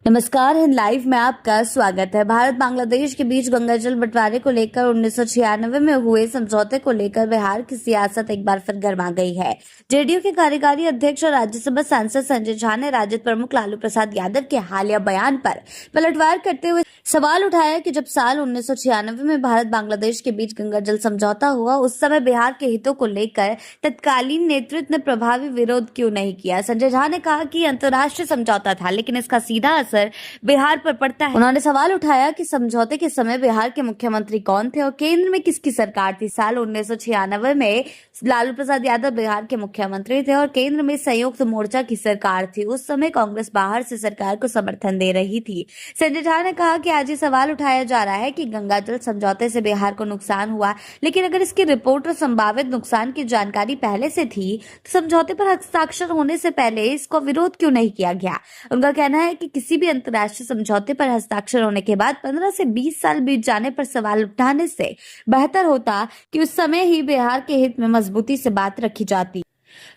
नमस्कार, हिंद लाइव में आपका स्वागत है। भारत बांग्लादेश के बीच गंगा जल बंटवारे को लेकर 1996 में हुए समझौते को लेकर बिहार की सियासत एक बार फिर गर्मा गई है। जेडीयू के कार्यकारी अध्यक्ष और राज्यसभा सांसद संजय झा ने राजद प्रमुख लालू प्रसाद यादव के हालिया बयान पर पलटवार करते हुए सवाल उठाया कि जब साल 1996 में भारत बांग्लादेश के बीच गंगा जल समझौता हुआ, उस समय बिहार के हितों को लेकर तत्कालीन नेतृत्व ने प्रभावी विरोध क्यों नहीं किया। संजय झा ने कहा कि अंतर्राष्ट्रीय समझौता था, लेकिन इसका सीधा असर बिहार पर पड़ता है। उन्होंने सवाल उठाया कि समझौते के समय बिहार के मुख्यमंत्री कौन थे और केंद्र में किसकी सरकार थी। साल 1996 में लालू प्रसाद यादव बिहार के मुख्यमंत्री थे और केंद्र में संयुक्त मोर्चा की सरकार थी। उस समय कांग्रेस बाहर से सरकार को समर्थन दे रही थी। संजय झा ने कहा कि आज ये सवाल उठाया जा रहा है कि गंगा जल समझौते से बिहार को नुकसान हुआ, लेकिन अगर इसकी रिपोर्ट और संभावित नुकसान की जानकारी पहले से थी तो समझौते पर हस्ताक्षर होने से पहले इसका विरोध क्यों नहीं किया गया। उनका कहना है कि किसी भी अंतर्राष्ट्रीय समझौते पर हस्ताक्षर होने के बाद 15 से 20 साल बीत जाने पर सवाल उठाने से बेहतर होता कि उस समय ही बिहार के हित में मजबूती से बात रखी जाती।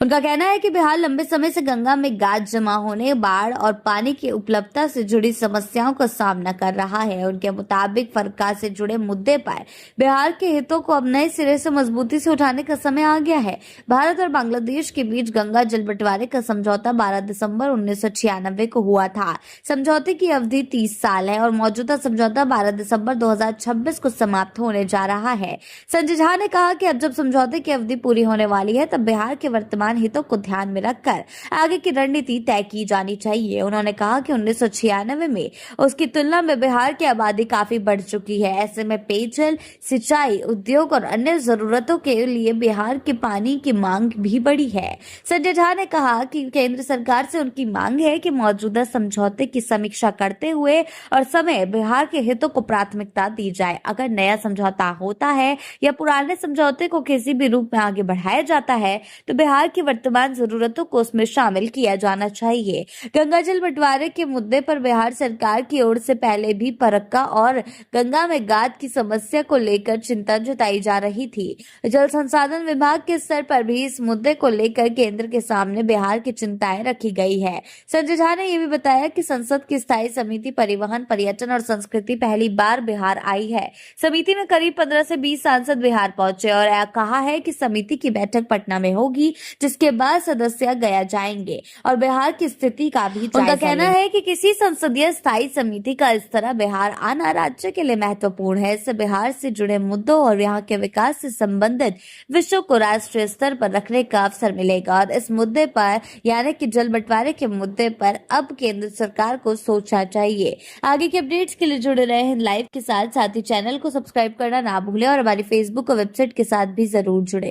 उनका कहना है कि बिहार लंबे समय से गंगा में गाद जमा होने, बाढ़ और पानी की उपलब्धता से जुड़ी समस्याओं का सामना कर रहा है। उनके मुताबिक फरक्का से जुड़े मुद्दे पर बिहार के हितों को अब नए सिरे से मजबूती से उठाने का समय आ गया है। भारत और बांग्लादेश के बीच गंगा जल बंटवारे का समझौता 12 दिसंबर 1996 को हुआ था। समझौते की अवधि 30 साल है और मौजूदा समझौता 12 दिसंबर 2026 को समाप्त होने जा रहा है। संजय झा ने कहा कि अब जब समझौते की अवधि पूरी होने वाली है, तब बिहार के वर्तमान हितों को ध्यान में रखकर आगे की रणनीति तय की जानी चाहिए। उन्होंने कहा कि 1996 में उसकी तुलना में बिहार की आबादी काफी बढ़ चुकी है। ऐसे में पेयजल, सिंचाई, उद्योग और अन्य जरूरतों के लिए बिहार के पानी की मांग भी बढ़ी है। संजय झा ने कहा कि केंद्र सरकार से उनकी मांग है कि मौजूदा समझौते की समीक्षा करते हुए और समय बिहार के हितों को प्राथमिकता दी जाए। अगर नया समझौता होता है या पुराने समझौते को किसी भी रूप में आगे बढ़ाया जाता है तो बिहार की वर्तमान जरूरतों को उसमें शामिल किया जाना चाहिए। गंगा जल बंटवारे के मुद्दे पर बिहार सरकार की ओर से पहले भी फरक्का और गंगा में गाद की समस्या को लेकर चिंता जताई जा रही थी। जल संसाधन विभाग के स्तर पर भी इस मुद्दे को लेकर केंद्र के सामने बिहार की चिंताएं रखी गई है। संजय झा ने यह भी बताया कि संसद की स्थायी समिति परिवहन, पर्यटन और संस्कृति पहली बार बिहार आई है। समिति में करीब 15 से 20 सांसद बिहार पहुंचे और कहा है कि समिति की बैठक पटना में होगी, जिसके बाद सदस्य गया जाएंगे और बिहार की स्थिति का भी जायजा। उनका कहना है कि किसी संसदीय स्थायी समिति का इस तरह बिहार आना राज्य के लिए महत्वपूर्ण है। इससे बिहार से जुड़े मुद्दों और यहाँ के विकास से संबंधित विषयों को राष्ट्रीय स्तर पर रखने का अवसर मिलेगा और इस मुद्दे पर यानी कि जल बंटवारे के मुद्दे पर अब केंद्र सरकार को सोचना चाहिए। आगे के अपडेट्स के लिए जुड़े रहे हिंद लाइव के साथ ही चैनल को सब्सक्राइब करना ना भूलें और हमारी फेसबुक और वेबसाइट के साथ भी जरूर जुड़े।